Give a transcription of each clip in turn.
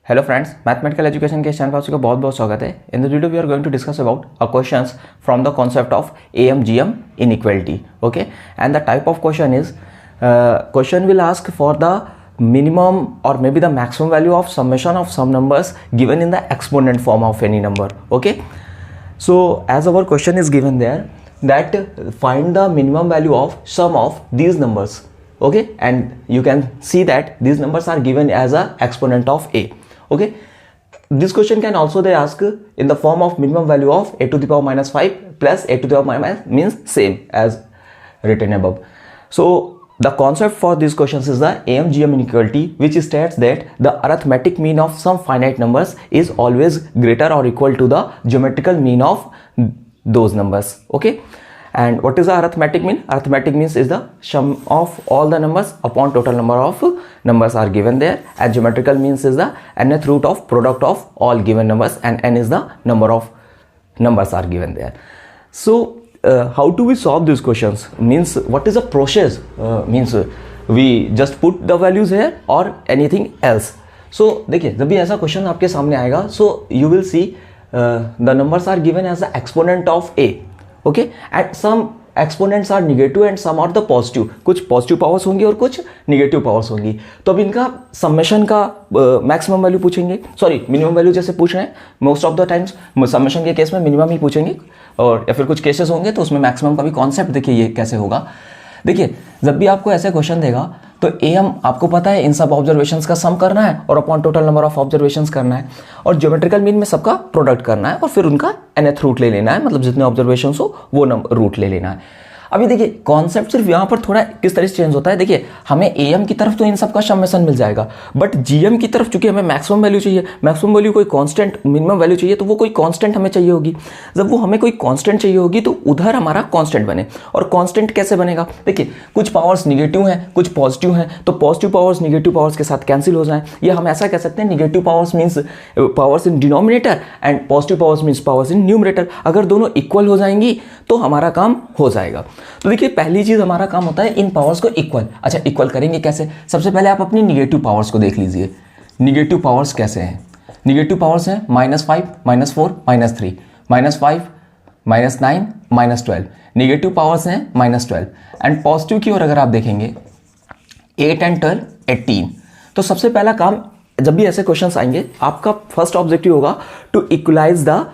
Hello friends, mathematical education के इस channel पर आपका बहुत बहुत स्वागत है। In the video we are going to discuss about a questions from the concept of M G M inequality. Okay, and the type of question is question will ask for the minimum or maybe the maximum value of summation of some numbers given in the exponent form of any number. Okay, so as our question is given there that find the minimum value of sum of these numbers. Okay, and you can see that these numbers are given as a exponent of a. Okay, this question can also they ask in the form of minimum value of a to the power minus 5 plus a to the power minus means same as written above. So the concept for these questions is the AMGM inequality, which states that the arithmetic mean of some finite numbers is always greater or equal to the geometrical mean of those numbers. Okay, and what is the arithmetic mean? Arithmetic means is the sum of all the numbers upon total number of numbers are given there, and geometrical means is the nth root of product of all given numbers, and n is the number of numbers are given there. So how do we solve these questions? Means what is the process? Means we just put the values here or anything else. So देखिए, जब भी ऐसा question आपके सामने आएगा, so you will see the numbers are given as the exponent of a. Okay, and some exponents are negative and some are the positive. कुछ positive powers होंगी और कुछ निगेटिव पावर्स होंगी. तो अब इनका समेशन का मैक्सिमम वैल्यू पूछेंगे, सॉरी मिनिमम वैल्यू जैसे पूछ रहे हैं most of the times. Summation के केस में मिनिमम ही पूछेंगे, और या फिर कुछ केसेस होंगे तो उसमें मैक्सिमम का भी कॉन्सेप्ट देखिए ये कैसे होगा. देखिए, जब भी आपको ऐसे क्वेश्चन देगा तो एम आपको पता है इन सब ऑब्जर्वेशंस का सम करना है और upon total number of observations करना है, और ज्योमेट्रिकल मीन में सबका प्रोडक्ट करना है और फिर उनका nth रूट ले लेना है, मतलब जितने ऑब्जर्वेशंस हो वो रूट ले लेना है. अभी देखिए कॉन्सेप्ट सिर्फ यहाँ पर थोड़ा किस तरह से चेंज होता है. देखिए, हमें एम की तरफ तो इन सब का समेशन मिल जाएगा, बट जीएम की तरफ चूंकि हमें मैक्सिमम वैल्यू चाहिए, मैक्सिमम वैल्यू कोई कांस्टेंट, मिनिमम वैल्यू चाहिए तो वो कोई कांस्टेंट हमें चाहिए होगी. जब वो हमें कोई कांस्टेंट चाहिए होगी तो उधर हमारा कांस्टेंट बने. और कांस्टेंट कैसे बनेगा? देखिए, कुछ पावर्स निगेटिव हैं, कुछ पॉजिटिव हैं, तो पॉजिटिव पावर्स निगेटिव पावर्स के साथ कैंसिल हो जाएं. या हम ऐसा कह सकते हैं negative powers means powers in denominator and positive powers means powers in numerator. अगर दोनों इक्वल हो जाएंगी तो हमारा काम हो जाएगा. तो देखिए, पहली चीज हमारा काम होता है इन पावर्स को इक्वल. अच्छा, इक्वल करेंगे कैसे? सबसे पहले आप अपनी निगेटिव पावर्स को देख लीजिए. निगेटिव पावर्स कैसे हैं? निगेटिव पावर्स हैं -5, -4, -3, -5, -9, -12. निगेटिव पावर्स हैं -12. एंड पॉजिटिव की ओर अगर आप देखेंगे 8 एंड 12, 18. तो सबसे पहला काम, जब भी ऐसे क्वेश्चंस आएंगे, आपका फर्स्ट ऑब्जेक्टिव होगा to equalize the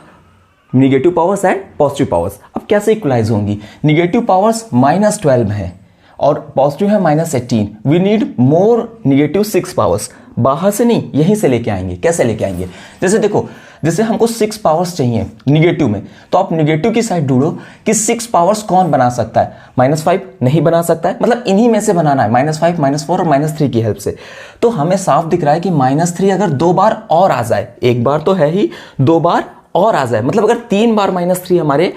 negative powers and positive powers. अब कैसे इक्वलाइज होंगी? निगेटिव पावर्स -12 है और पॉजिटिव है -18. We need more negative 6 powers. बाहर से नहीं, यहीं से लेके आएंगे. कैसे लेके आएंगे? जैसे देखो, जैसे हमको 6 पावर्स चाहिए निगेटिव में, तो आप निगेटिव की साइड ढूंढो कि 6 पावर्स कौन बना सकता है. -5 नहीं बना सकता है, मतलब इन्हीं में से बनाना है, -5, -4 और -3 की हेल्प से. तो हमें साफ दिख रहा है कि -3 अगर 2 बार और आ जाए, एक बार तो है ही, 2 बार और आ जाए, मतलब अगर 3 बार -3 हमारे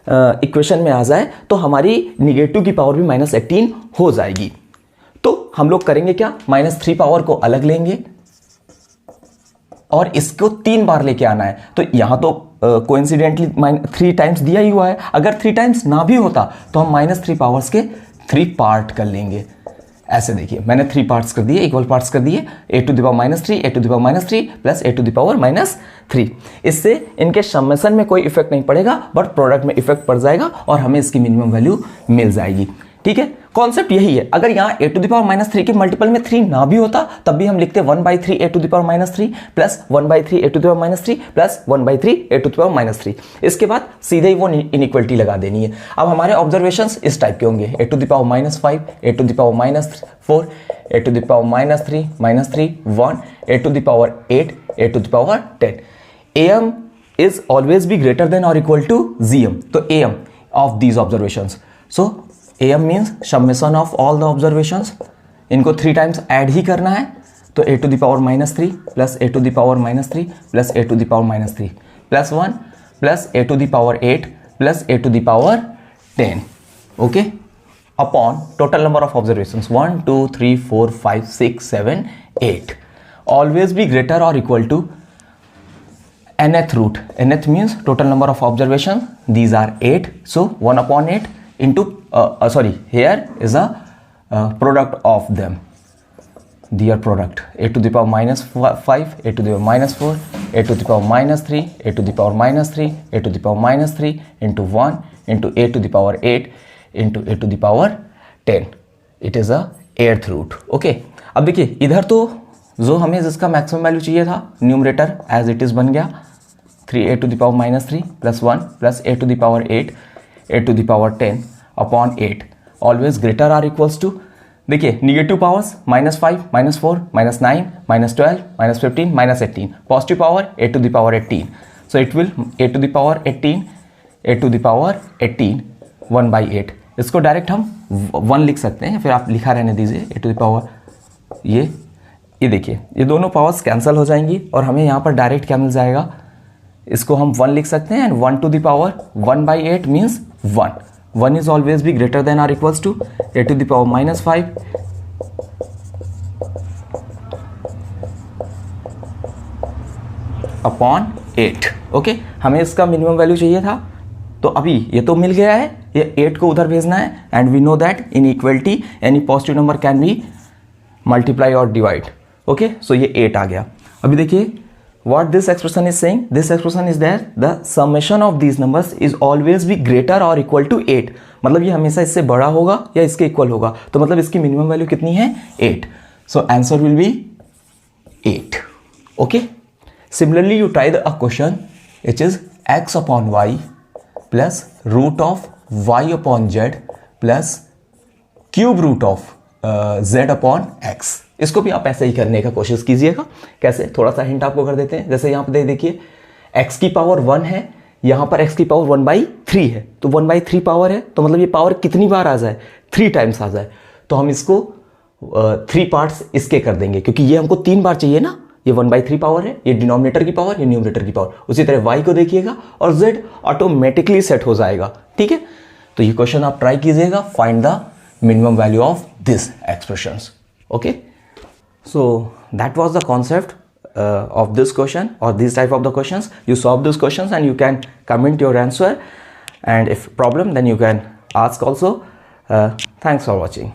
इक्वेशन में आ जाए तो हमारी निगेटिव की पावर भी -18 हो जाएगी. तो हम लोग करेंगे क्या? -3 पावर को अलग लेंगे और इसको 3 बार लेके आना है. तो यहां तो कोइंसिडेंटली 3 टाइम्स दिया ही हुआ है. अगर 3 टाइम्स ना भी होता तो हम -3 पावर्स के 3 पार्ट कर लेंगे. ऐसे देखिए, मैंने 3 पार्ट्स कर दिए, इक्वल पार्ट्स कर दिए. a to the power -3, a to the power -3 plus a to the power -3. इससे इनके समेशन में कोई इफेक्ट नहीं पड़ेगा, बट प्रोडक्ट में इफेक्ट पड़ जाएगा और हमें इसकी मिनिमम वैल्यू मिल जाएगी. ठीक है, कॉन्सेप्ट यही है. अगर यहाँ a to the power -3 के मल्टीपल में 3 ना भी होता तब भी हम लिखते 1/3 a to the power -3 plus 1/3 a to the power -3 plus 1/3 a to the power -3. इसके बाद सीधे ही वो इनइक्वलिटी लगा देनी है. अब हमारे ऑब्जर्वेशंस इस टाइप के होंगे: a to the power -5, a to the power -4, a to the power -3, -3, 1, a to the power 8, a to the power 10. am is always be greater than or equal to gm. तो am of these observations. So am means summation of all the observations. इनको 3 times add ही करना है. तो a to the power -3 plus a to the power -3 plus a to the power -3 plus 1 plus a to the power 8 plus a to the power 10. Okay, upon total number of observations 1, 2, 3, 4, 5, 6, 7, 8. Always be greater और equal to nth root. nth means total number of observations. These are 8. So 1/8 into here is a product of them. their product. A to the power minus 5, a to the power minus 4, a to the power minus 3, a to the power minus 3, a to the power minus 3 into 1 into a to the power 8 into a to the power 10. It is a 8th root. Okay. अब देखिए इधर तो जो हमें जिसका maximum value चाहिए था numerator as it is बन गया 3a to the power minus 3 plus 1 plus a to the power 8 a to the power 10 upon 8 always greater or equals to देखिए negative powers minus 5 minus 4 minus 9 minus 12 minus 15 minus 18 positive power a to the power 18 so it will a to the power 18 a to the power 18 1 by 8 इसको direct हम 1 लिख सकते हैं फिर आप लिखा रहने दीजिए a to the power ये देखिए ये दोनों पावर्स कैंसिल हो जाएंगी और हमें यहाँ पर डायरेक्ट क्या मिल जाएगा इसको हम 1 लिख सकते हैं and 1 to the power 1 by 8 means 1 is always be greater than or equals to a to the power minus 5 upon 8. Okay हमें इसका मिनिमम वैल्यू चाहिए था तो अभी ये तो मिल गया है ये 8 को उधर भेजना है and we know that inequality any positive number can be multiply और डिवाइड. ओके सो ये 8 आ गया. अभी देखिए what this expression is saying, this expression is there the summation of these numbers is always be greater or equal to 8. मतलब ये हमेशा इससे बड़ा होगा या इसके इक्वल होगा तो मतलब इसकी मिनिमम वैल्यू कितनी है 8. So answer will be 8. Okay similarly you try the a question which is x upon y plus root of y upon z plus cube root of z upon x. इसको भी आप ऐसे ही करने का कोशिश कीजिएगा. कैसे थोड़ा सा हिंट आपको कर देते हैं. जैसे यहाँ पे देखिए x की पावर 1 है यहाँ पर x की पावर 1/3 है तो 1/3 पावर है तो मतलब ये पावर कितनी बार आ जाए 3 टाइम्स आ जाए तो हम इसको 3 पार्ट्स इसके कर देंगे क्योंकि ये हमको 3 बार चाहिए ना. ये 1/3 पावर है ये डिनोमिनेटर की पावर ये न्यूमरेटर की पावर. उसी तरह y को देखिएगा और z ऑटोमेटिकली सेट हो जाएगा. ठीक है तो ये क्वेश्चन आप ट्राई कीजिएगा. Find the minimum value of this expressions. Okay so that was the concept of this question or these type of the questions. You solve these questions and you can comment your answer and if problem then you can ask also. Thanks for watching.